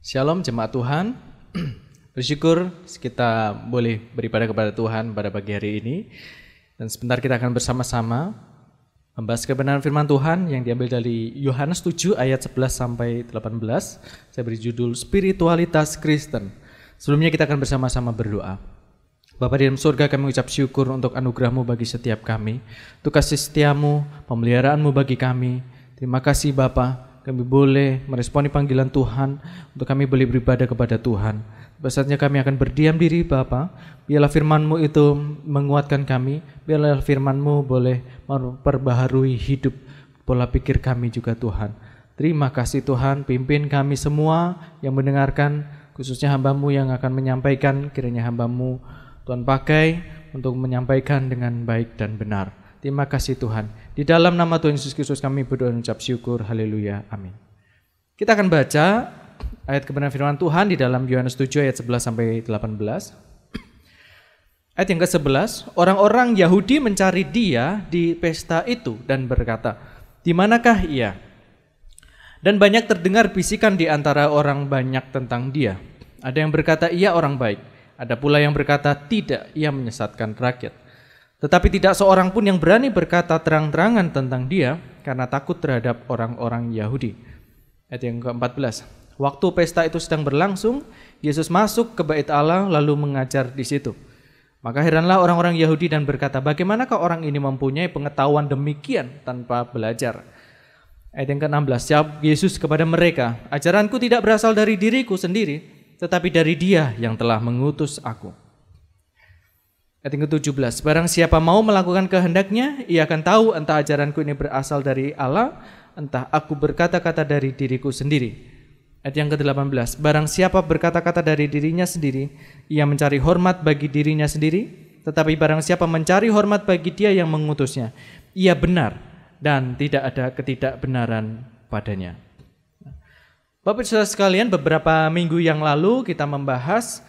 Shalom jemaat Tuhan. Bersyukur kita boleh beribadah kepada Tuhan pada pagi hari ini. Dan sebentar kita akan bersama-sama membahas kebenaran firman Tuhan yang diambil dari Yohanes 7 ayat 11 sampai 18. Saya beri judul Spiritualitas Kristen. Sebelumnya kita akan bersama-sama berdoa. Bapa di dalam surga, kami mengucap syukur untuk anugerah-Mu bagi setiap kami, untuk kasih setia-Mu, pemeliharaan-Mu bagi kami. Terima kasih Bapa. Kami boleh meresponi panggilan Tuhan untuk kami boleh beribadah kepada Tuhan. Saatnya kami akan berdiam diri Bapa. Biarlah firman-Mu itu menguatkan kami. Biarlah firman-Mu boleh memperbaharui hidup pola pikir kami juga Tuhan. Terima kasih Tuhan, pimpin kami semua yang mendengarkan, khususnya hamba-Mu yang akan menyampaikan. Kiranya hamba-Mu Tuhan pakai untuk menyampaikan dengan baik dan benar. Terima kasih Tuhan. Di dalam nama Tuhan Yesus Kristus kami berdoa dan ucap syukur. Haleluya. Amin. Kita akan baca ayat kebenaran firman Tuhan di dalam Yohanes 7 ayat 11 sampai 18. Ayat yang ke-11, orang-orang Yahudi mencari Dia di pesta itu dan berkata, "Di manakah Ia?" Dan banyak terdengar bisikan di antara orang banyak tentang Dia. Ada yang berkata, "Ia orang baik." Ada pula yang berkata, "Tidak, Ia menyesatkan rakyat." Tetapi tidak seorang pun yang berani berkata terang-terangan tentang Dia karena takut terhadap orang-orang Yahudi. Ayat yang ke-14. Waktu pesta itu sedang berlangsung, Yesus masuk ke bait Allah lalu mengajar di situ. Maka heranlah orang-orang Yahudi dan berkata, "Bagaimanakah orang ini mempunyai pengetahuan demikian tanpa belajar?" Ayat yang ke-16. Jawab Yesus kepada mereka, "Ajaranku tidak berasal dari diriku sendiri, tetapi dari Dia yang telah mengutus aku." Ayat yang ke-17, barang siapa mau melakukan kehendaknya, ia akan tahu entah ajaranku ini berasal dari Allah, entah aku berkata-kata dari diriku sendiri. Ayat yang ke-18, barang siapa berkata-kata dari dirinya sendiri, ia mencari hormat bagi dirinya sendiri, tetapi barang siapa mencari hormat bagi Dia yang mengutusnya, ia benar dan tidak ada ketidakbenaran padanya. Bapak Saudara sekalian, beberapa minggu yang lalu kita membahas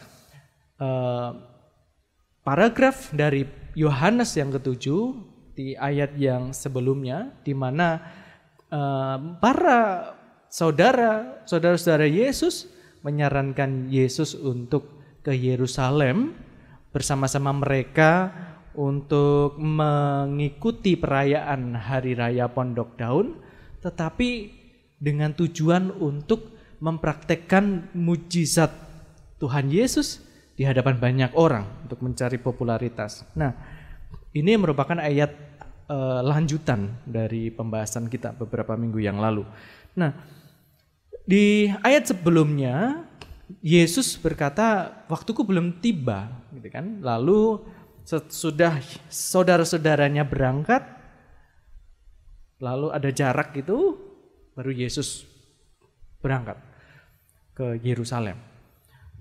paragraf dari Yohanes yang ke-7 di ayat yang sebelumnya, di mana para saudara-saudara Yesus menyarankan Yesus untuk ke Yerusalem bersama-sama mereka untuk mengikuti perayaan Hari Raya Pondok Daun, tetapi dengan tujuan untuk mempraktekkan mujizat Tuhan Yesus di hadapan banyak orang untuk mencari popularitas. Nah, ini merupakan ayat lanjutan dari pembahasan kita beberapa minggu yang lalu. Nah, di ayat sebelumnya Yesus berkata, "Waktuku belum tiba," gitu kan. Lalu sesudah saudara-saudaranya berangkat, lalu ada jarak itu, baru Yesus berangkat ke Yerusalem.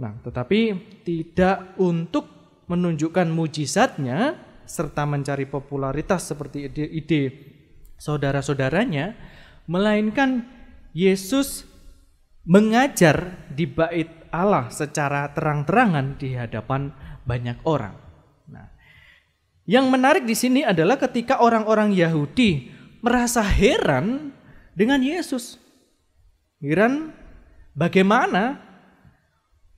Nah, tetapi tidak untuk menunjukkan mujizatnya serta mencari popularitas seperti ide saudara-saudaranya, melainkan Yesus mengajar di bait Allah secara terang-terangan di hadapan banyak orang. Nah, yang menarik di sini adalah ketika orang-orang Yahudi merasa heran dengan Yesus. Heran bagaimana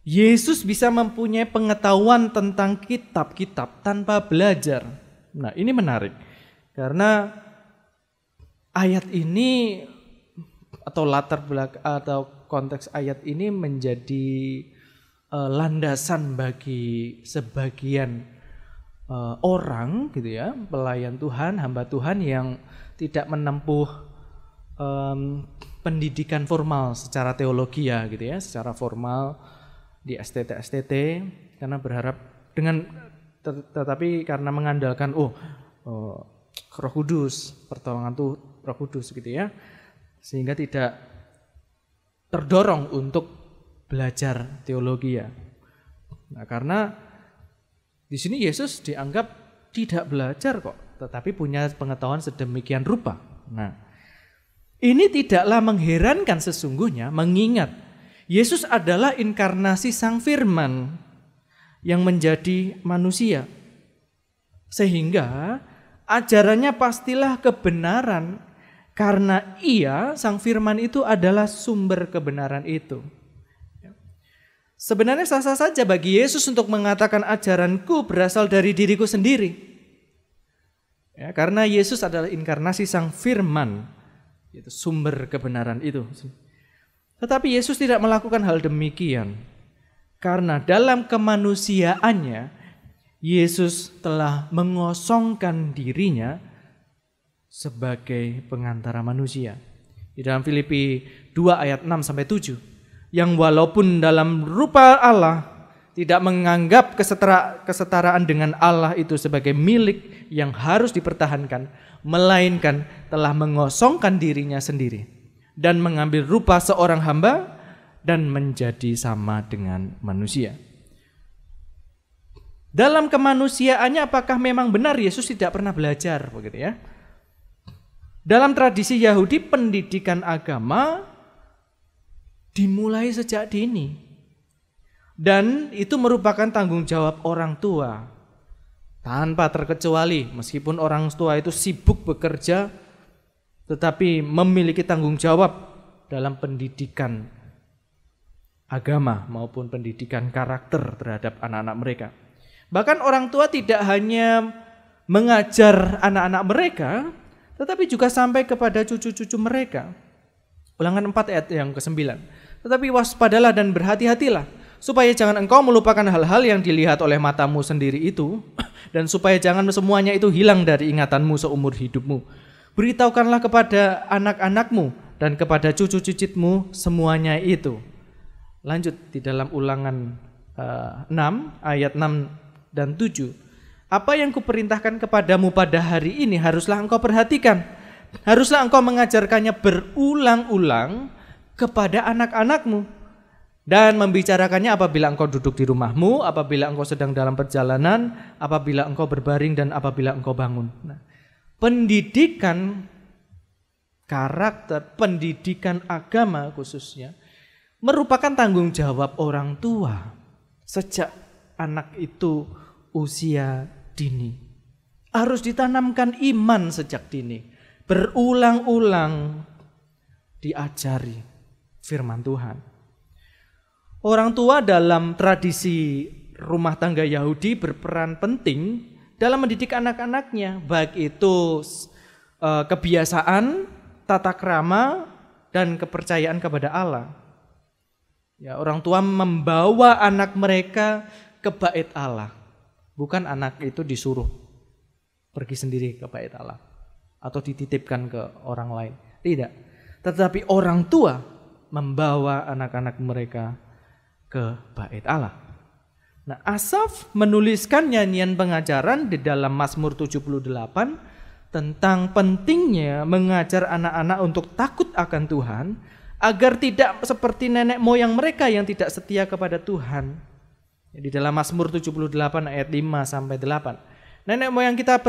Yesus bisa mempunyai pengetahuan tentang kitab-kitab tanpa belajar. Nah, ini menarik karena ayat ini atau latar belakang atau konteks ayat ini menjadi landasan bagi sebagian orang gitu ya, pelayan Tuhan, hamba Tuhan yang tidak menempuh pendidikan formal secara teologi ya gitu ya, secara formal di STT karena berharap dengan tetapi karena mengandalkan Roh Kudus, pertolongan tuh Roh Kudus gitu ya, sehingga tidak terdorong untuk belajar teologi ya. Nah, karena di sini Yesus dianggap tidak belajar kok, tetapi punya pengetahuan sedemikian rupa. Nah, ini tidaklah mengherankan sesungguhnya, mengingat Yesus adalah inkarnasi Sang Firman yang menjadi manusia. Sehingga ajarannya pastilah kebenaran karena Ia, Sang Firman itu adalah sumber kebenaran itu. Sebenarnya sah-sah saja bagi Yesus untuk mengatakan ajaranku berasal dari diriku sendiri. Ya, karena Yesus adalah inkarnasi Sang Firman, itu sumber kebenaran itu. Tetapi Yesus tidak melakukan hal demikian. Karena dalam kemanusiaannya, Yesus telah mengosongkan dirinya sebagai pengantara manusia. Di dalam Filipi 2 ayat 6 sampai 7. Yang walaupun dalam rupa Allah tidak menganggap kesetaraan dengan Allah itu sebagai milik yang harus dipertahankan, melainkan telah mengosongkan dirinya sendiri dan mengambil rupa seorang hamba dan menjadi sama dengan manusia. Dalam kemanusiaannya apakah memang benar Yesus tidak pernah belajar, begitu ya? Dalam tradisi Yahudi, pendidikan agama dimulai sejak dini. Dan itu merupakan tanggung jawab orang tua. Tanpa terkecuali, meskipun orang tua itu sibuk bekerja, tetapi memiliki tanggung jawab dalam pendidikan agama maupun pendidikan karakter terhadap anak-anak mereka. Bahkan orang tua tidak hanya mengajar anak-anak mereka, tetapi juga sampai kepada cucu-cucu mereka. Ulangan 4 ayat yang ke-9. Tetapi waspadalah dan berhati-hatilah, supaya jangan engkau melupakan hal-hal yang dilihat oleh matamu sendiri itu, dan supaya jangan semuanya itu hilang dari ingatanmu seumur hidupmu. Beritahukanlah kepada anak-anakmu dan kepada cucu-cicitmu semuanya itu. Lanjut di dalam Ulangan 6 ayat 6 dan 7. Apa yang kuperintahkan kepadamu pada hari ini haruslah engkau perhatikan. Haruslah engkau mengajarkannya berulang-ulang kepada anak-anakmu dan membicarakannya apabila engkau duduk di rumahmu, apabila engkau sedang dalam perjalanan, apabila engkau berbaring dan apabila engkau bangun. Nah, pendidikan karakter, pendidikan agama khususnya merupakan tanggung jawab orang tua sejak anak itu usia dini. Harus ditanamkan iman sejak dini, berulang-ulang diajari firman Tuhan. Orang tua dalam tradisi rumah tangga Yahudi berperan penting dalam mendidik anak-anaknya, baik itu kebiasaan, tata krama, dan kepercayaan kepada Allah. Ya, orang tua membawa anak mereka ke bait Allah, bukan anak itu disuruh pergi sendiri ke bait Allah atau dititipkan ke orang lain. Tidak, tetapi orang tua membawa anak-anak mereka ke bait Allah. Nah, Asaf menuliskan nyanyian pengajaran di dalam Mazmur 78 tentang pentingnya mengajar anak-anak untuk takut akan Tuhan agar tidak seperti nenek moyang mereka yang tidak setia kepada Tuhan. Di dalam Mazmur 78 ayat 5 sampai 8. Nenek moyang kita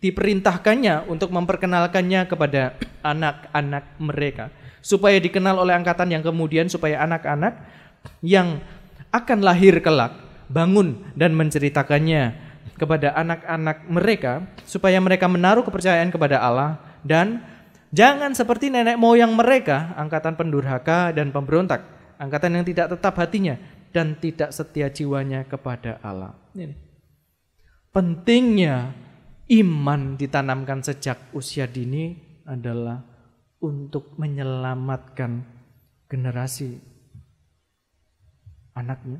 diperintahkannya untuk memperkenalkannya kepada anak-anak mereka, supaya dikenal oleh angkatan yang kemudian, supaya anak-anak yang akan lahir kelak bangun dan menceritakannya kepada anak-anak mereka, supaya mereka menaruh kepercayaan kepada Allah dan jangan seperti nenek moyang mereka, angkatan pendurhaka dan pemberontak, angkatan yang tidak tetap hatinya dan tidak setia jiwanya kepada Allah. Ini pentingnya iman ditanamkan sejak usia dini adalah untuk menyelamatkan generasi anaknya.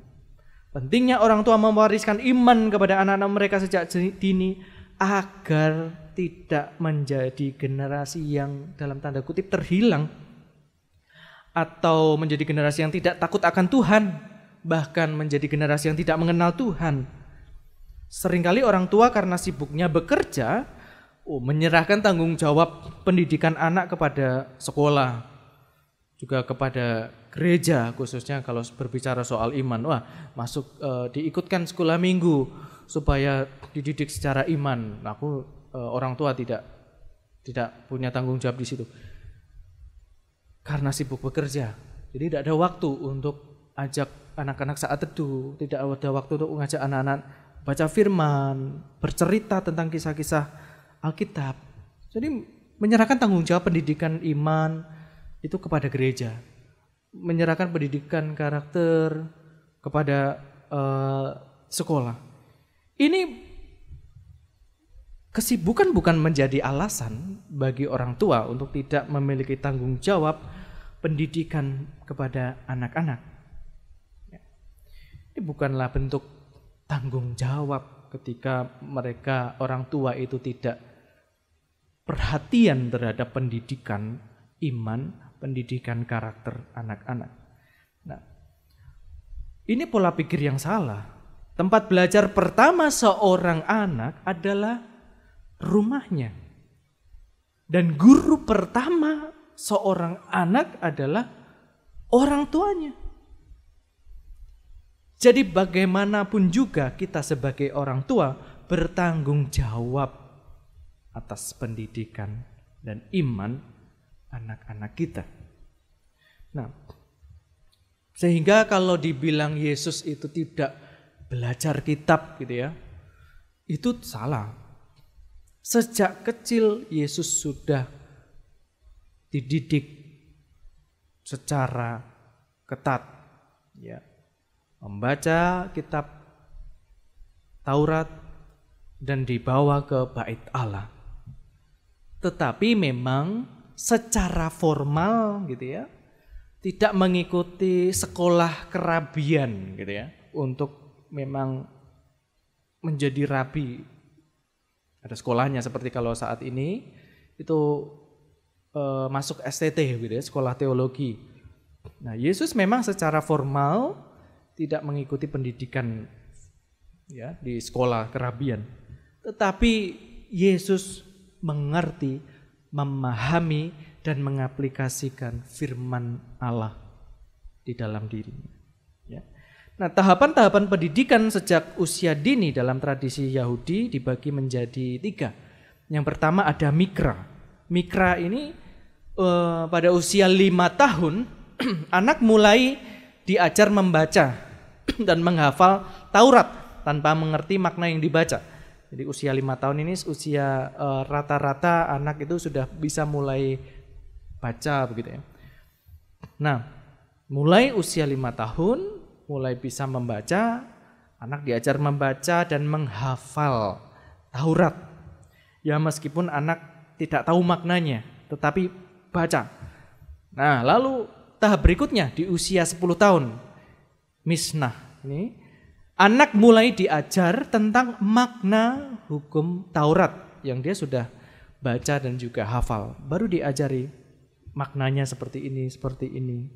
Pentingnya orang tua mewariskan iman kepada anak-anak mereka sejak dini agar tidak menjadi generasi yang dalam tanda kutip terhilang atau menjadi generasi yang tidak takut akan Tuhan, bahkan menjadi generasi yang tidak mengenal Tuhan. Seringkali orang tua karena sibuknya bekerja, menyerahkan tanggung jawab pendidikan anak kepada sekolah, juga kepada gereja, khususnya kalau berbicara soal iman. Wah, diikutkan sekolah minggu supaya dididik secara iman. Orang tua tidak punya tanggung jawab di situ. Karena sibuk bekerja, jadi tidak ada waktu untuk ajak anak-anak saat teduh, tidak ada waktu untuk mengajak anak-anak baca firman, bercerita tentang kisah-kisah Alkitab. Jadi menyerahkan tanggung jawab pendidikan iman itu kepada gereja. menyerahkan pendidikan karakter kepada sekolah. Ini kesibukan bukan menjadi alasan bagi orang tua untuk tidak memiliki tanggung jawab pendidikan kepada anak-anak. Ini bukanlah bentuk tanggung jawab ketika mereka orang tua itu tidak perhatian terhadap pendidikan iman, pendidikan karakter anak-anak. Nah, ini pola pikir yang salah. Tempat belajar pertama seorang anak adalah rumahnya. Dan guru pertama seorang anak adalah orang tuanya. Jadi bagaimanapun juga kita sebagai orang tua bertanggung jawab atas pendidikan dan iman anak-anak kita. Nah, sehingga kalau dibilang Yesus itu tidak belajar kitab gitu ya, itu salah. Sejak kecil Yesus sudah dididik secara ketat, ya, membaca kitab Taurat dan dibawa ke bait Allah. Tetapi memang secara formal gitu ya, tidak mengikuti sekolah kerabian gitu ya, untuk memang menjadi rabi. Ada sekolahnya, seperti kalau saat ini itu masuk STT gitu ya, sekolah teologi. Nah, Yesus memang secara formal tidak mengikuti pendidikan ya di sekolah kerabian. Tetapi Yesus mengerti, memahami dan mengaplikasikan firman Allah di dalam dirinya. Ya. Nah, tahapan-tahapan pendidikan sejak usia dini dalam tradisi Yahudi dibagi menjadi 3. Yang pertama ada mikra. Mikra ini pada usia 5 tahun anak mulai diajar membaca dan menghafal Taurat tanpa mengerti makna yang dibaca. Jadi usia 5 tahun ini usia rata-rata anak itu sudah bisa mulai baca begitu ya. Nah, mulai usia 5 tahun mulai bisa membaca, anak diajar membaca dan menghafal Taurat. Ya meskipun anak tidak tahu maknanya, tetapi baca. Nah, lalu tahap berikutnya di usia 10 tahun, misnah. Ini anak mulai diajar tentang makna hukum Taurat yang dia sudah baca dan juga hafal. Baru diajari maknanya seperti ini, seperti ini.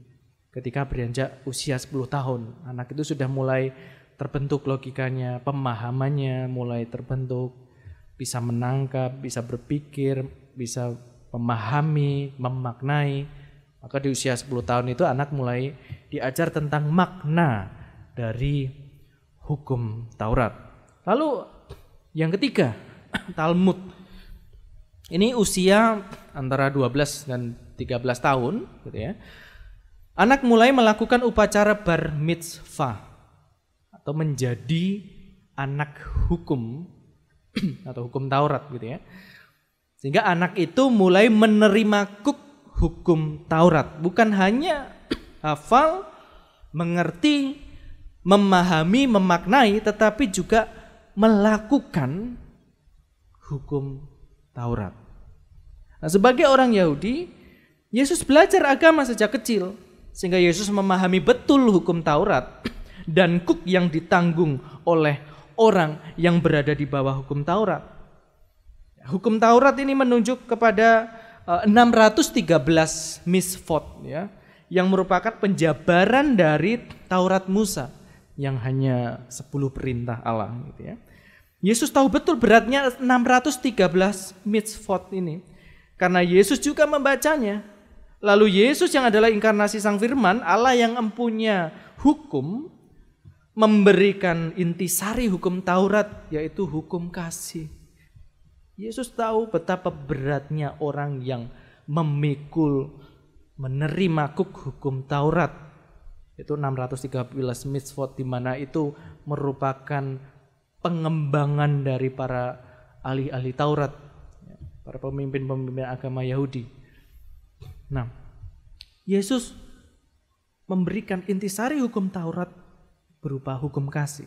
Ketika beranjak usia 10 tahun, anak itu sudah mulai terbentuk logikanya, pemahamannya mulai terbentuk, bisa menangkap, bisa berpikir, bisa memahami, memaknai. Maka di usia 10 tahun itu anak mulai diajar tentang makna dari hukum Taurat. Lalu yang ketiga, Talmud. Ini usia antara 12 dan 13 tahun gitu ya. Anak mulai melakukan upacara bar mitzvah atau menjadi anak hukum atau hukum Taurat gitu ya. Sehingga anak itu mulai menerima hukum Taurat, bukan hanya hafal, mengerti, memahami, memaknai, tetapi juga melakukan hukum Taurat. Nah, sebagai orang Yahudi, Yesus belajar agama sejak kecil, sehingga Yesus memahami betul hukum Taurat dan kuk yang ditanggung oleh orang yang berada di bawah hukum Taurat. Hukum Taurat ini menunjuk kepada 613 misvot ya, yang merupakan penjabaran dari Taurat Musa yang hanya 10 perintah Allah gitu ya. Yesus tahu betul beratnya 613 misvot ini karena Yesus juga membacanya. Lalu Yesus yang adalah inkarnasi Sang Firman, Allah yang empunya hukum, memberikan intisari hukum Taurat yaitu hukum kasih. Yesus tahu betapa beratnya orang yang memikul, menerima hukum Taurat. Itu 613 mitzvot, di mana itu merupakan pengembangan dari para ahli-ahli Taurat, para pemimpin-pemimpin agama Yahudi. Nah, Yesus memberikan intisari hukum Taurat berupa hukum kasih.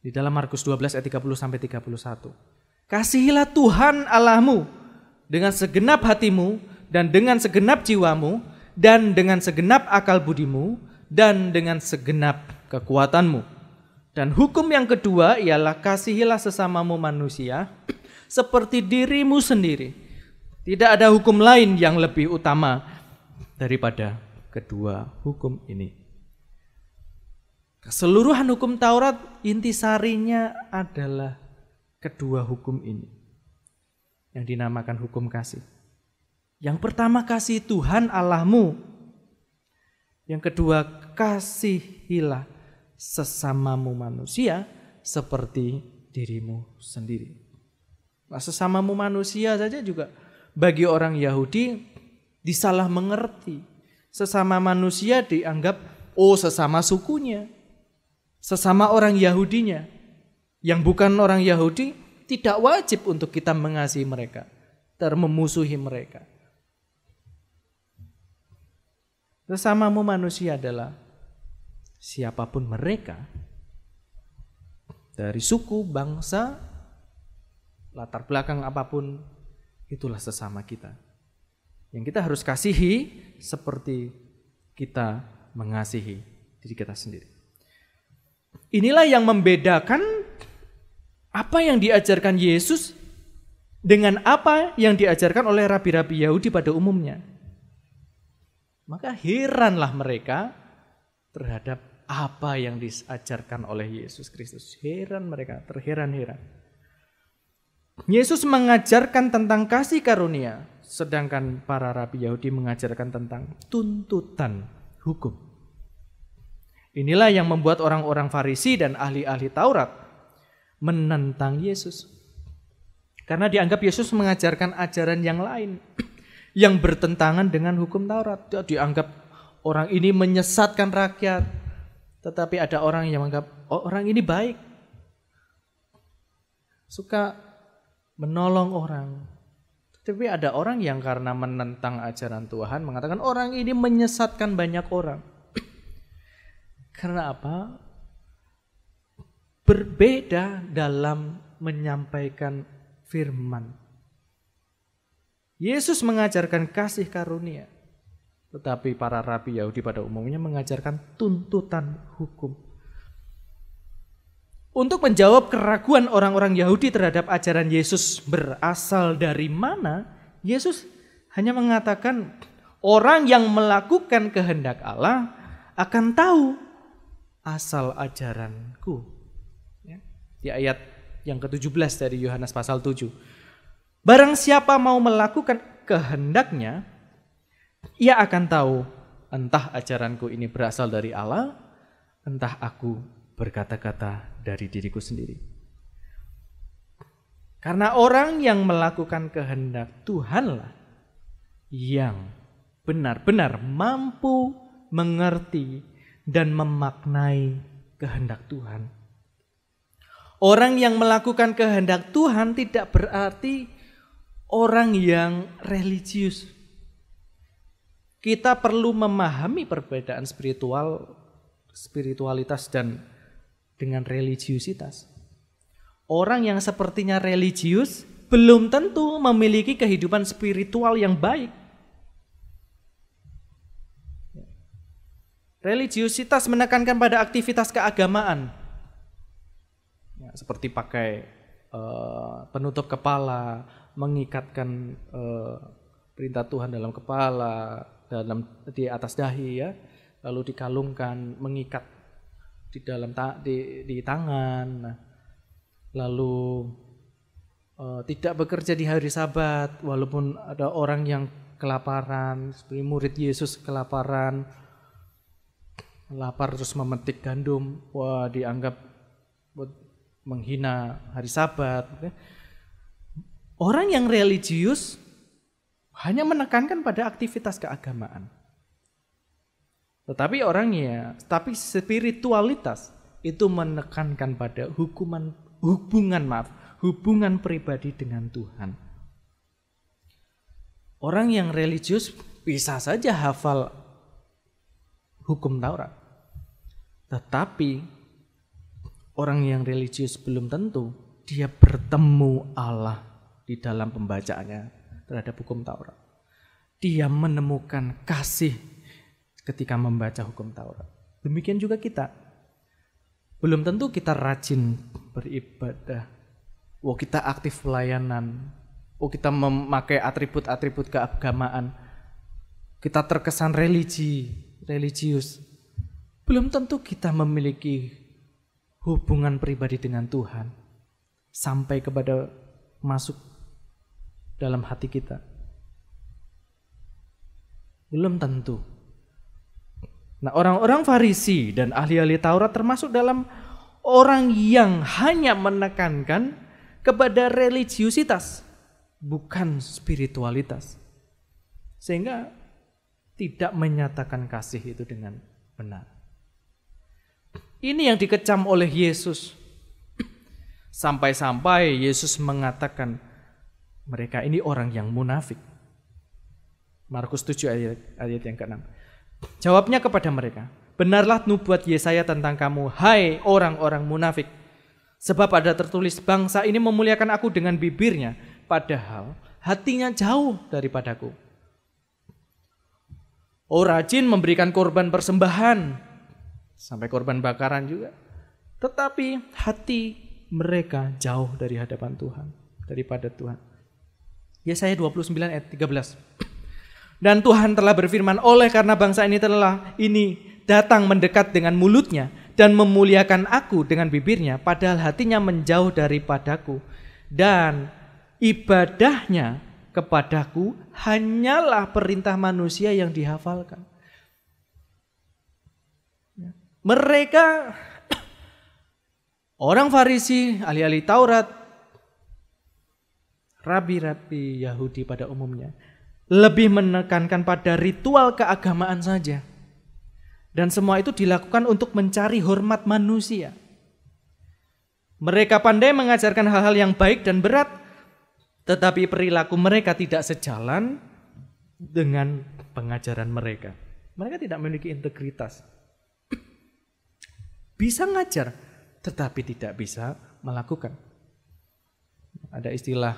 Di dalam Markus 12 ayat 30 sampai 31. Kasihilah Tuhan Allahmu dengan segenap hatimu dan dengan segenap jiwamu dan dengan segenap akal budimu dan dengan segenap kekuatanmu. Dan hukum yang kedua ialah kasihilah sesamamu manusia seperti dirimu sendiri. Tidak ada hukum lain yang lebih utama daripada kedua hukum ini. Keseluruhan hukum Taurat intisarinya adalah kedua hukum ini yang dinamakan hukum kasih. Yang pertama, kasih Tuhan Allahmu. Yang kedua, kasihilah sesamamu manusia seperti dirimu sendiri. Nah, sesamamu manusia saja juga bagi orang Yahudi disalah mengerti. Sesama manusia dianggap sesama sukunya, sesama orang Yahudinya. Yang bukan orang Yahudi tidak wajib untuk kita mengasihi mereka, memusuhi mereka. Sesamamu manusia adalah siapapun mereka, dari suku, bangsa, latar belakang apapun, itulah sesama kita. Yang kita harus kasihi seperti kita mengasihi diri kita sendiri. Inilah yang membedakan apa yang diajarkan Yesus dengan apa yang diajarkan oleh rabi-rabi Yahudi pada umumnya. Maka heranlah mereka terhadap apa yang diajarkan oleh Yesus Kristus. Heran mereka, terheran-heran. Yesus mengajarkan tentang kasih karunia, sedangkan para rabi Yahudi mengajarkan tentang tuntutan hukum. Inilah yang membuat orang-orang Farisi dan ahli-ahli Taurat menentang Yesus. Karena dianggap Yesus mengajarkan ajaran yang lain yang bertentangan dengan hukum Taurat. Dianggap orang ini menyesatkan rakyat. Tetapi ada orang yang menganggap orang ini baik, suka menolong orang. Tetapi ada orang yang karena menentang ajaran Tuhan mengatakan orang ini menyesatkan banyak orang. Karena apa? Berbeda dalam menyampaikan firman. Yesus mengajarkan kasih karunia, tetapi para rabi Yahudi pada umumnya mengajarkan tuntutan hukum. Untuk menjawab keraguan orang-orang Yahudi terhadap ajaran Yesus berasal dari mana, Yesus hanya mengatakan orang yang melakukan kehendak Allah akan tahu asal ajaranku. Di ayat yang ke-17 dari Yohanes pasal 7. Barang siapa mau melakukan kehendaknya, ia akan tahu entah ajaranku ini berasal dari Allah, entah aku berkata-kata dari diriku sendiri. Karena orang yang melakukan kehendak Tuhanlah yang benar-benar mampu mengerti dan memaknai kehendak Tuhan. Orang yang melakukan kehendak Tuhan tidak berarti orang yang religius. Kita perlu memahami perbedaan spiritualitas dan dengan religiusitas. Orang yang sepertinya religius belum tentu memiliki kehidupan spiritual yang baik. Religiusitas menekankan pada aktivitas keagamaan. Seperti pakai penutup kepala, mengikatkan perintah Tuhan dalam kepala, di atas dahi ya, lalu dikalungkan, mengikat di dalam di tangan, lalu tidak bekerja di hari Sabat, walaupun ada orang yang kelaparan, seperti murid Yesus kelaparan, lapar terus memetik gandum, dianggap menghina hari Sabat. Orang yang religius hanya menekankan pada aktivitas keagamaan. Tetapi spiritualitas itu menekankan pada hubungan pribadi dengan Tuhan. Orang yang religius bisa saja hafal hukum Taurat. Tetapi orang yang religius belum tentu dia bertemu Allah di dalam pembacaannya terhadap hukum Taurat. Dia menemukan kasih ketika membaca hukum Taurat. Demikian juga kita. Belum tentu kita rajin beribadah. Kita aktif pelayanan. Kita memakai atribut-atribut keagamaan. Kita terkesan religius. Belum tentu kita memiliki hubungan pribadi dengan Tuhan sampai kepada masuk dalam hati kita. Belum tentu. Nah, orang-orang Farisi dan ahli-ahli Taurat termasuk dalam orang yang hanya menekankan kepada religiusitas, bukan spiritualitas. Sehingga tidak menyatakan kasih itu dengan benar. Ini yang dikecam oleh Yesus. Sampai-sampai Yesus mengatakan mereka ini orang yang munafik. Markus 7 ayat yang ke-6. Jawabnya kepada mereka, benarlah nubuat Yesaya tentang kamu, hai orang-orang munafik. Sebab ada tertulis, bangsa ini memuliakan aku dengan bibirnya, padahal hatinya jauh daripadaku. Rajin memberikan korban persembahan, sampai korban bakaran juga. Tetapi hati mereka jauh dari hadapan Tuhan, daripada Tuhan. Yesaya 29 ayat 13. Dan Tuhan telah berfirman, oleh karena bangsa ini datang mendekat dengan mulutnya dan memuliakan aku dengan bibirnya, padahal hatinya menjauh daripadaku, dan ibadahnya kepadaku hanyalah perintah manusia yang dihafalkan. Mereka orang Farisi, ahli-ahli Taurat, rabi-rabi Yahudi pada umumnya lebih menekankan pada ritual keagamaan saja. Dan semua itu dilakukan untuk mencari hormat manusia. Mereka pandai mengajarkan hal-hal yang baik dan berat, tetapi perilaku mereka tidak sejalan dengan pengajaran mereka. Mereka tidak memiliki integritas. Bisa ngajar, tetapi tidak bisa melakukan. Ada istilah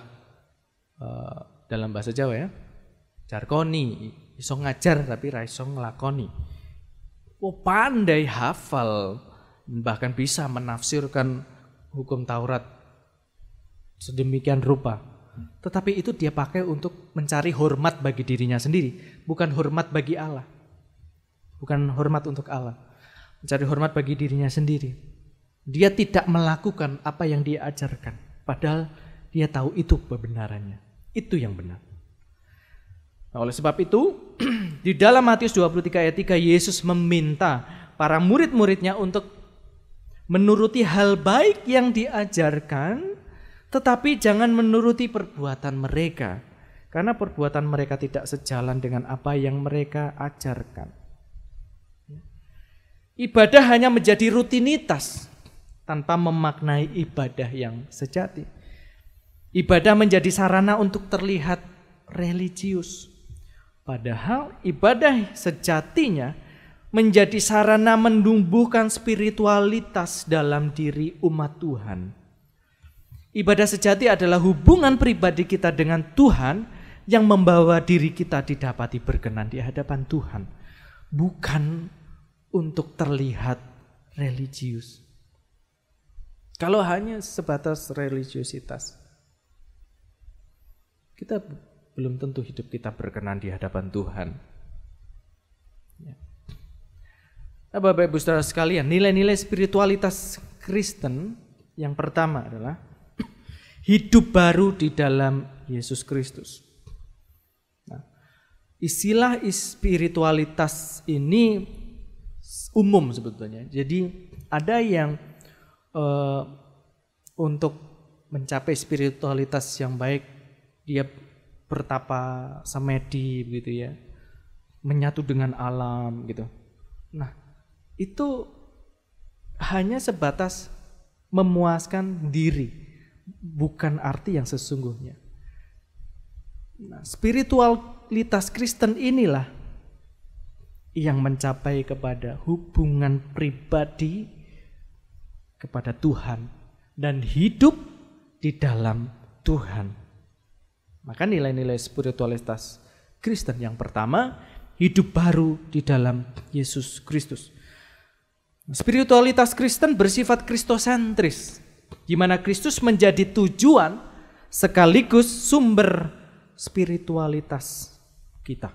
dalam bahasa Jawa ya, jarkoni, iso ngajar tapi ra iso nglakoni. Pandai hafal, bahkan bisa menafsirkan hukum Taurat sedemikian rupa. Tetapi itu dia pakai untuk mencari hormat bagi dirinya sendiri, bukan hormat bagi Allah. Bukan hormat untuk Allah. Mencari hormat bagi dirinya sendiri. Dia tidak melakukan apa yang dia ajarkan, padahal dia tahu itu kebenarannya. Itu yang benar. Nah, oleh sebab itu, di dalam Matius 23 ayat 3, Yesus meminta para murid-muridnya untuk menuruti hal baik yang diajarkan, tetapi jangan menuruti perbuatan mereka, karena perbuatan mereka tidak sejalan dengan apa yang mereka ajarkan. Ibadah hanya menjadi rutinitas tanpa memaknai ibadah yang sejati. Ibadah menjadi sarana untuk terlihat religius. Padahal ibadah sejatinya menjadi sarana menumbuhkan spiritualitas dalam diri umat Tuhan. Ibadah sejati adalah hubungan pribadi kita dengan Tuhan yang membawa diri kita didapati berkenan di hadapan Tuhan. Bukan untuk terlihat religius. Kalau hanya sebatas religiusitas, kita belum tentu hidup kita berkenan di hadapan Tuhan. Nah, Bapak Ibu Saudara sekalian, nilai-nilai spiritualitas Kristen yang pertama adalah hidup baru di dalam Yesus Kristus. Nah, istilah spiritualitas ini umum sebetulnya. Jadi ada yang untuk mencapai spiritualitas yang baik, dia bertapa samedi begitu ya, menyatu dengan alam gitu. Nah, itu hanya sebatas memuaskan diri, bukan arti yang sesungguhnya. Nah, spiritualitas Kristen inilah yang mencapai kepada hubungan pribadi kepada Tuhan dan hidup di dalam Tuhan. Maka nilai-nilai spiritualitas Kristen yang pertama, hidup baru di dalam Yesus Kristus. Spiritualitas Kristen bersifat kristosentris, di mana Kristus menjadi tujuan sekaligus sumber spiritualitas kita.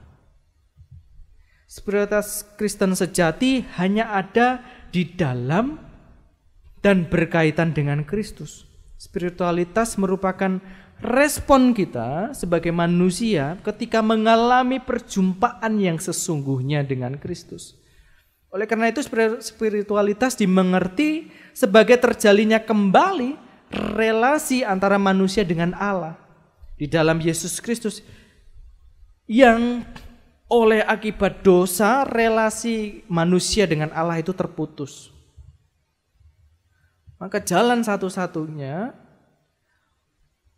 Spiritualitas Kristen sejati hanya ada di dalam dan berkaitan dengan Kristus. Spiritualitas merupakan respon kita sebagai manusia ketika mengalami perjumpaan yang sesungguhnya dengan Kristus. Oleh karena itu spiritualitas dimengerti sebagai terjalinnya kembali relasi antara manusia dengan Allah di dalam Yesus Kristus, yang oleh akibat dosa relasi manusia dengan Allah itu terputus. Maka jalan satu-satunya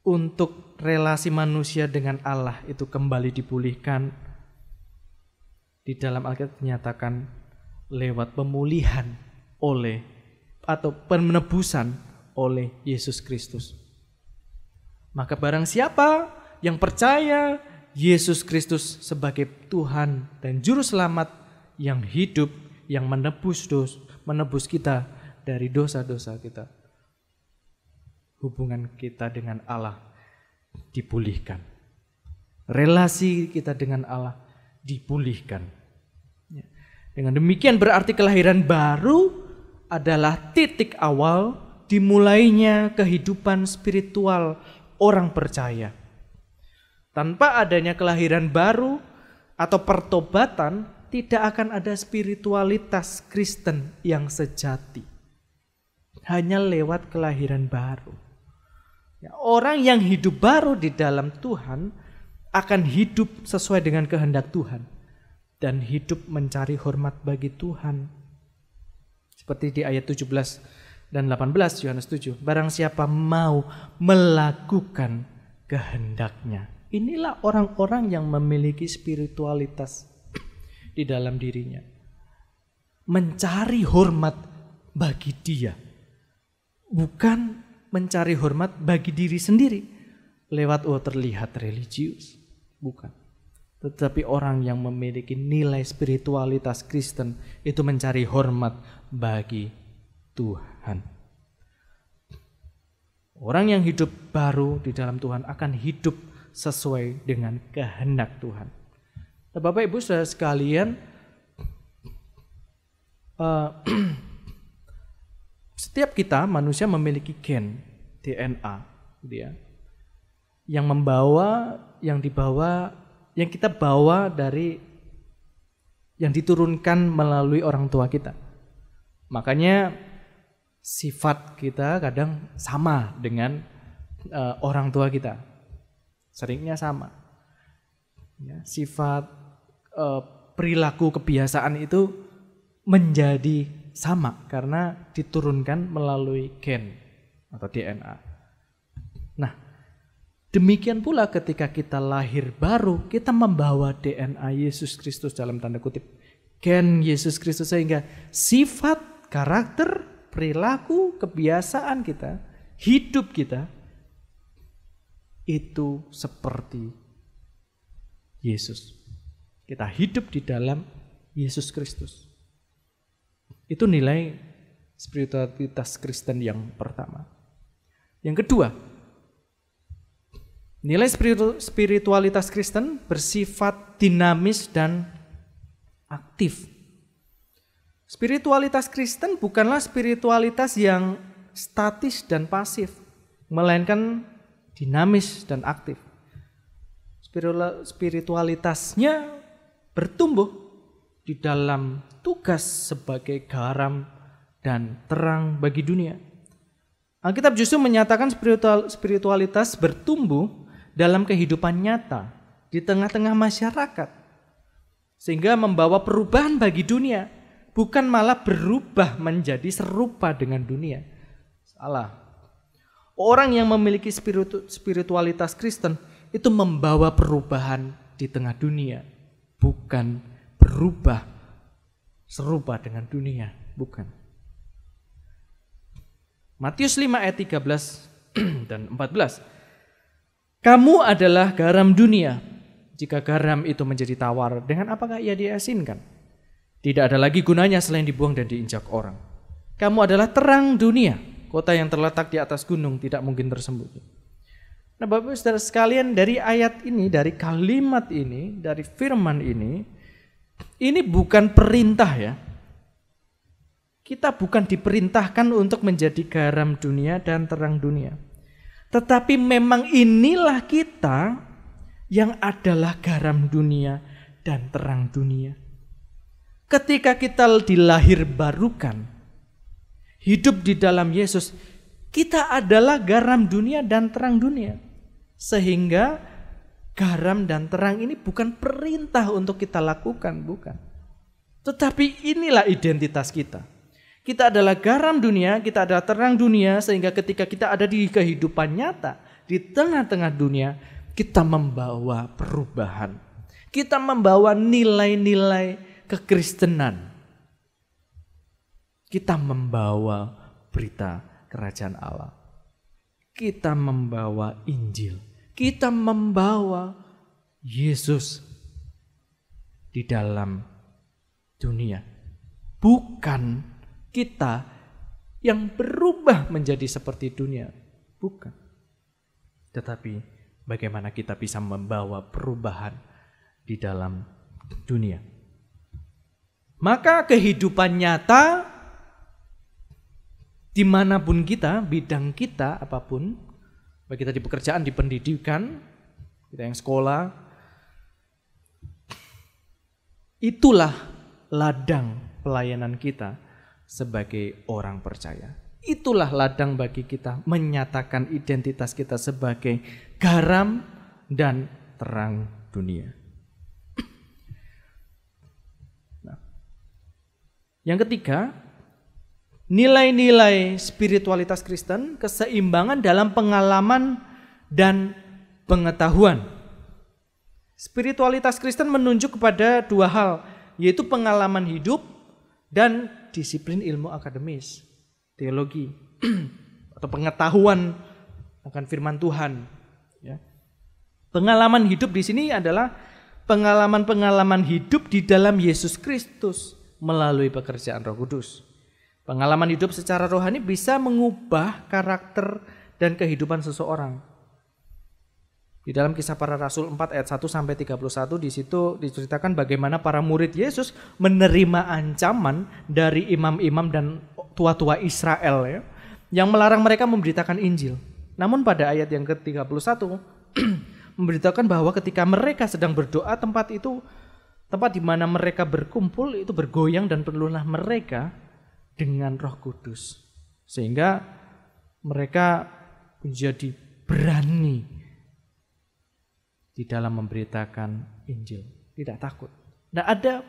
untuk relasi manusia dengan Allah itu kembali dipulihkan di dalam Alkitab dinyatakan lewat pemulihan oleh atau penebusan oleh Yesus Kristus. Maka barang siapa yang percaya Yesus Kristus sebagai Tuhan dan Juru Selamat yang hidup, yang menebus kita dari dosa-dosa kita, hubungan kita dengan Allah dipulihkan. Relasi kita dengan Allah dipulihkan. Dengan demikian berarti kelahiran baru adalah titik awal dimulainya kehidupan spiritual orang percaya. Tanpa adanya kelahiran baru atau pertobatan, tidak akan ada spiritualitas Kristen yang sejati. Hanya lewat kelahiran baru. Orang yang hidup baru di dalam Tuhan akan hidup sesuai dengan kehendak Tuhan dan hidup mencari hormat bagi Tuhan. Seperti di ayat 17 dan 18 Yohanes 7. Barang siapa mau melakukan kehendaknya. Inilah orang-orang yang memiliki spiritualitas di dalam dirinya. Mencari hormat bagi Dia. Bukan mencari hormat bagi diri sendiri. Lewat terlihat religius. Bukan. Tetapi orang yang memiliki nilai spiritualitas Kristen itu mencari hormat bagi Tuhan. Orang yang hidup baru di dalam Tuhan akan hidup sesuai dengan kehendak Tuhan. Nah, Bapak Ibu Saudara sekalian, setiap kita manusia memiliki gen DNA, gitu ya, yang kita bawa dari yang diturunkan melalui orang tua kita. Makanya sifat kita kadang sama dengan orang tua kita. Seringnya sama. Ya, sifat perilaku kebiasaan itu menjadi sama karena diturunkan melalui gen atau DNA. Nah, demikian pula ketika kita lahir baru, kita membawa DNA Yesus Kristus dalam tanda kutip. Gen Yesus Kristus, sehingga sifat, karakter, perilaku, kebiasaan kita, hidup kita itu seperti Yesus. Kita hidup di dalam Yesus Kristus. Itu nilai spiritualitas Kristen yang pertama. Yang kedua, nilai spiritualitas Kristen bersifat dinamis dan aktif. Spiritualitas Kristen bukanlah spiritualitas yang statis dan pasif, melainkan dinamis dan aktif. Spiritualitasnya bertumbuh di dalam tugas sebagai garam dan terang bagi dunia. Alkitab justru menyatakan spiritualitas bertumbuh dalam kehidupan nyata di tengah-tengah masyarakat, sehingga membawa perubahan bagi dunia, bukan malah berubah menjadi serupa dengan dunia. Salah. Orang yang memiliki spiritualitas Kristen itu membawa perubahan di tengah dunia, bukan berubah serupa dengan dunia, bukan. Matius 5 ayat 13 dan 14. Kamu adalah garam dunia. Jika garam itu menjadi tawar, dengan apakah ia diasinkan? Tidak ada lagi gunanya selain dibuang dan diinjak orang. Kamu adalah terang dunia. Kota yang terletak di atas gunung tidak mungkin tersembunyi. Nah, Bapak Ibu Saudara sekalian, dari ayat ini, dari kalimat ini, dari firman ini bukan perintah ya. Kita bukan diperintahkan untuk menjadi garam dunia dan terang dunia. Tetapi memang inilah kita yang adalah garam dunia dan terang dunia. Ketika kita dilahir barukan, hidup di dalam Yesus, kita adalah garam dunia dan terang dunia. Sehingga garam dan terang ini bukan perintah untuk kita lakukan, bukan. Tetapi inilah identitas kita. Kita adalah garam dunia, kita adalah terang dunia, sehingga ketika kita ada di kehidupan nyata, di tengah-tengah dunia, kita membawa perubahan. Kita membawa nilai-nilai kekristenan. Kita membawa berita kerajaan Allah. Kita membawa Injil. Kita membawa Yesus di dalam dunia. Bukan kita yang berubah menjadi seperti dunia. Bukan. Tetapi bagaimana kita bisa membawa perubahan di dalam dunia. Maka kehidupan nyata dimanapun kita, bidang kita apapun, baik kita di pekerjaan, di pendidikan, kita yang sekolah, itulah ladang pelayanan kita sebagai orang percaya. Itulah ladang bagi kita menyatakan identitas kita sebagai garam dan terang dunia. Nah, yang ketiga, nilai-nilai spiritualitas Kristen, keseimbangan dalam pengalaman dan pengetahuan. Spiritualitas Kristen menunjuk kepada dua hal, yaitu pengalaman hidup dan disiplin ilmu akademis, teologi, atau pengetahuan akan firman Tuhan. Ya. Pengalaman hidup di sini adalah pengalaman-pengalaman hidup di dalam Yesus Kristus melalui pekerjaan Roh Kudus. Pengalaman hidup secara rohani bisa mengubah karakter dan kehidupan seseorang. Di dalam Kisah Para Rasul 4 ayat 1 sampai 31 di situ diceritakan bagaimana para murid Yesus menerima ancaman dari imam-imam dan tua-tua Israel ya, yang melarang mereka memberitakan Injil. Namun pada ayat yang ke-31 memberitakan bahwa ketika mereka sedang berdoa, tempat di mana mereka berkumpul itu bergoyang dan penuhlah mereka dengan Roh Kudus. Sehingga mereka menjadi berani di dalam memberitakan Injil, tidak takut. Nah, ada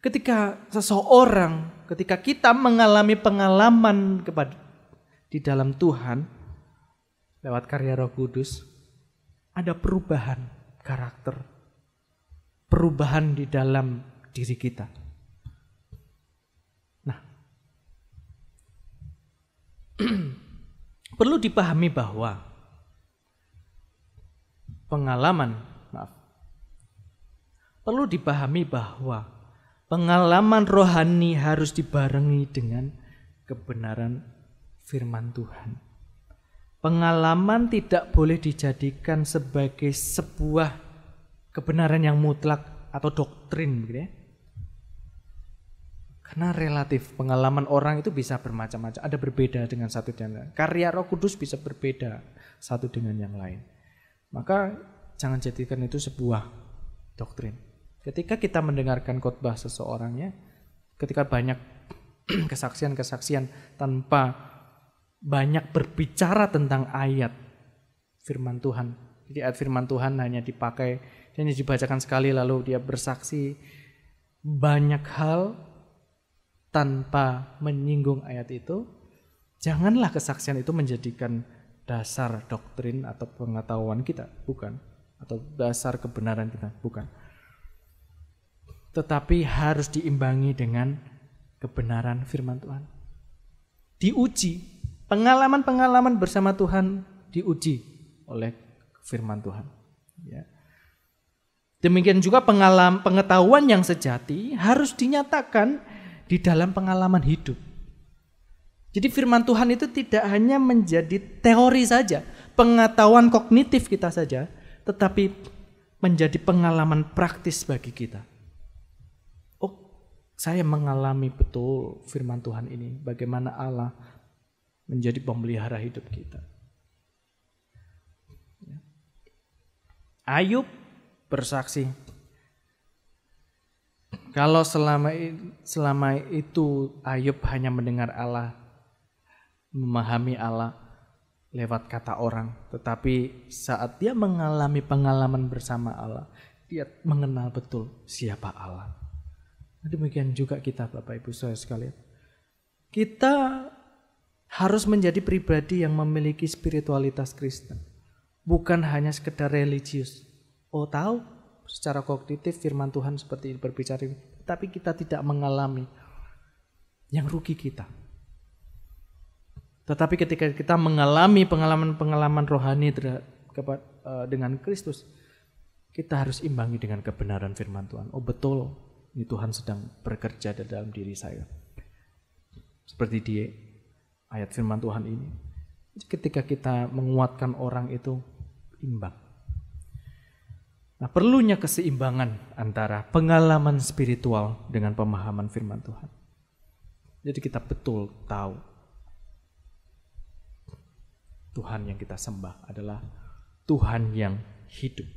ketika kita mengalami pengalaman di dalam Tuhan lewat karya Roh Kudus, ada perubahan karakter, perubahan di dalam diri kita. Nah, perlu dipahami bahwa pengalaman rohani harus dibarengi dengan kebenaran firman Tuhan. Pengalaman tidak boleh dijadikan sebagai sebuah kebenaran yang mutlak atau doktrin, gitu ya. Karena relatif, pengalaman orang itu bisa bermacam-macam, ada berbeda dengan satu dan lain. Karya Roh Kudus bisa berbeda satu dengan yang lain. Maka jangan jadikan itu sebuah doktrin. Ketika kita mendengarkan khotbah seseorangnya, ketika banyak kesaksian-kesaksian tanpa banyak berbicara tentang ayat firman Tuhan. Jadi ayat firman Tuhan hanya dipakai, hanya dibacakan sekali lalu dia bersaksi banyak hal tanpa menyinggung ayat itu. Janganlah kesaksian itu menjadikan dasar doktrin atau pengetahuan kita, bukan. Atau dasar kebenaran kita, bukan. tetapi harus diimbangi dengan kebenaran firman Tuhan. Diuji, pengalaman-pengalaman bersama Tuhan diuji oleh firman Tuhan. Ya. Demikian juga pengetahuan yang sejati harus dinyatakan di dalam pengalaman hidup. Jadi firman Tuhan itu tidak hanya menjadi teori saja, pengetahuan kognitif kita saja, tetapi menjadi pengalaman praktis bagi kita. Oh, saya mengalami betul firman Tuhan ini, bagaimana Allah menjadi pemelihara hidup kita. Ayub bersaksi, kalau selama itu Ayub hanya mendengar Allah, memahami Allah lewat kata orang, tetapi saat dia mengalami pengalaman bersama Allah, dia mengenal betul siapa Allah. Demikian juga kita, Bapak Ibu saudara sekalian. Kita harus menjadi pribadi yang memiliki spiritualitas Kristen, bukan hanya sekedar religius. Oh, tahu secara kognitif firman Tuhan seperti ini berbicara, tapi kita tidak mengalami, yang rugi kita. Tetapi ketika kita mengalami pengalaman-pengalaman rohani dengan Kristus, kita harus imbangi dengan kebenaran firman Tuhan. Oh betul, ini Tuhan sedang bekerja di dalam diri saya. Seperti di ayat firman Tuhan ini. Ketika kita menguatkan orang itu, imbang. Nah, perlunya keseimbangan antara pengalaman spiritual dengan pemahaman firman Tuhan. Jadi kita betul tahu Tuhan yang kita sembah adalah Tuhan yang hidup.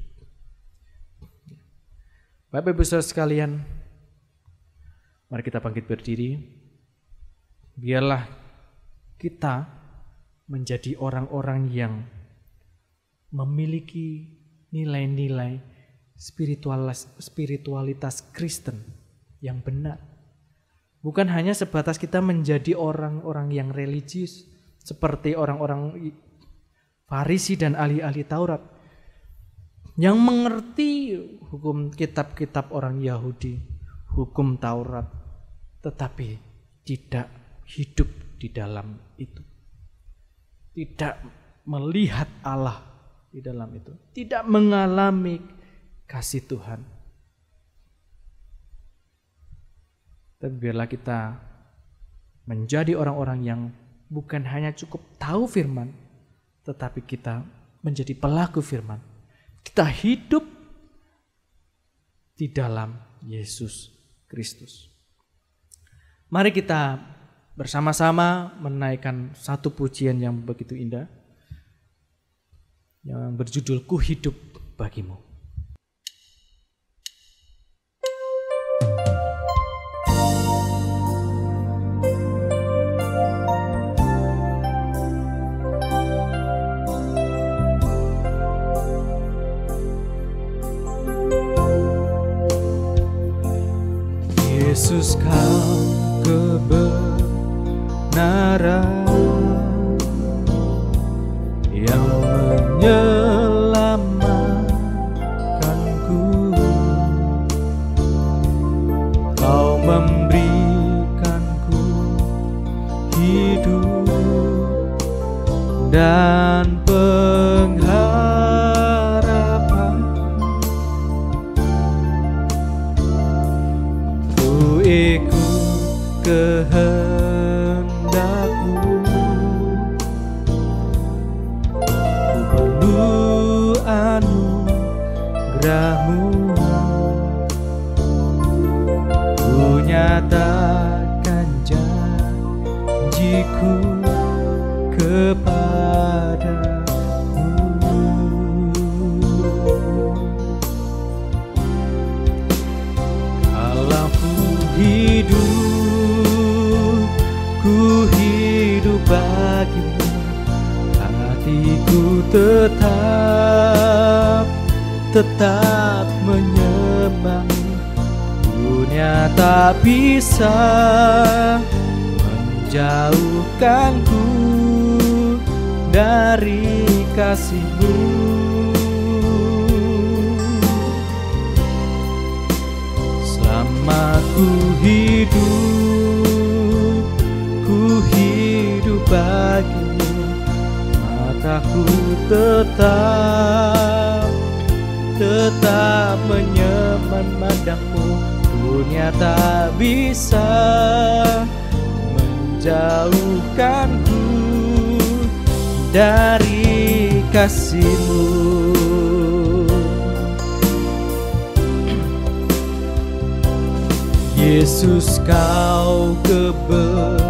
Bapak Ibu saudara sekalian, mari kita bangkit berdiri. Biarlah kita menjadi orang-orang yang memiliki nilai-nilai spiritualitas Kristen yang benar. Bukan hanya sebatas kita menjadi orang-orang yang religius seperti orang-orang Farisi dan ahli-ahli Taurat yang mengerti hukum kitab-kitab orang Yahudi, hukum Taurat, tetapi tidak hidup di dalam itu. Tidak melihat Allah di dalam itu. Tidak mengalami kasih Tuhan. Tapi biarlah kita menjadi orang-orang yang bukan hanya cukup tahu firman, tetapi kita menjadi pelaku firman. Kita hidup di dalam Yesus Kristus. Mari kita bersama-sama menaikkan satu pujian yang begitu indah, yang berjudul Ku Hidup Bagimu. Yesus, Kau kebenaran yang menyelamatkanku. Kau memberikanku hidup dan pengharapan. Ku ikut kehendakmu, ku perlu anugerahmu. Ku nyatakan janjiku kepadamu. Kalau ku hidup bagimu, hatiku tetap menyembahmu. Dunia tak bisa menjauhkanku dari kasih-Mu. Selama ku hidup bagimu, mataku tetap memandangmu. Dunia tak bisa menjauhkanku dari kasih-Mu. Yesus, Kau kebenaran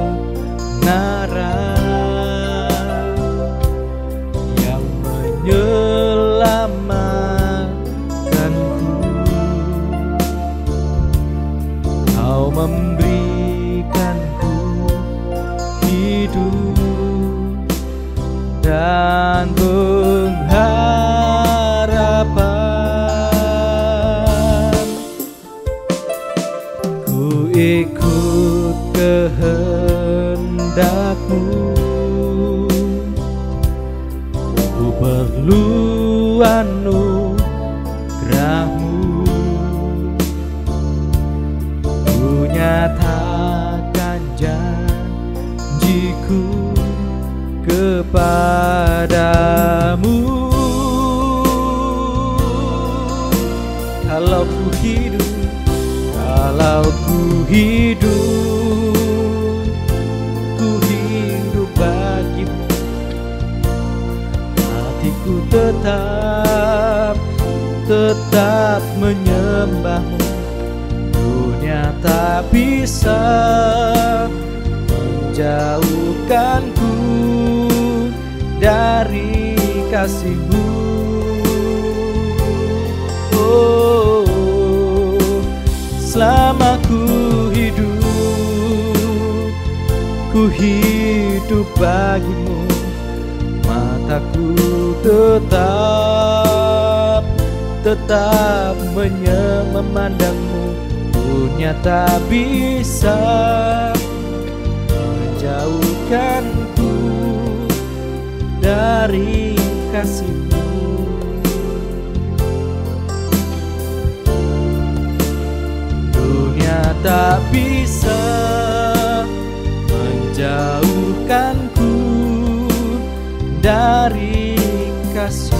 yang menyelamatkanku. Kau memberikanku hidup dan pengharapan. Ku ikut kehendak-Mu, ku perlu anugerah-Mu. Ku nyatakan janjiku kepadamu. Kalau ku hidup bagimu, hatiku tetap menyembah-Mu. Dunia tak bisa menjauhkanku dari kasih-Mu. Oh, selama ku hidup bagimu, mataku tetap memandangmu. Dunia tak bisa menjauhkanku dari kasih-Mu. Dunia tak bisa menjauhkanku dari kasih-Mu.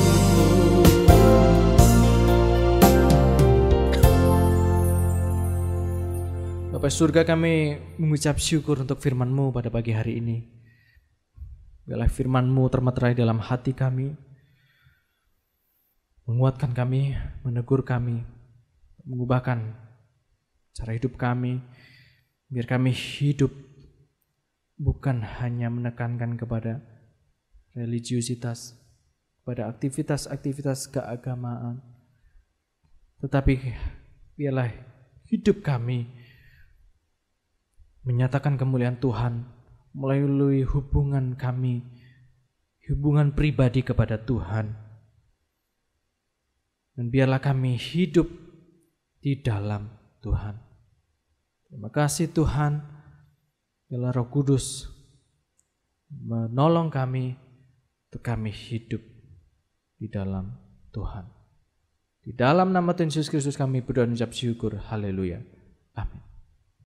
Bapa surga, kami mengucap syukur untuk firman-Mu pada pagi hari ini. Biarlah firman-Mu termaterai dalam hati kami, menguatkan kami, menegur kami, mengubahkan cara hidup kami, biar kami hidup bukan hanya menekankan kepada religiusitas, pada aktivitas-aktivitas keagamaan, tetapi biarlah hidup kami menyatakan kemuliaan Tuhan melalui hubungan kami, hubungan pribadi kepada Tuhan. Dan biarlah kami hidup di dalam Tuhan. Terima kasih Tuhan, biarlah Roh Kudus menolong kami untuk kami hidup di dalam Tuhan. Di dalam nama Tuhan Yesus Kristus kami berdoa dan ucap syukur. Haleluya. Amin.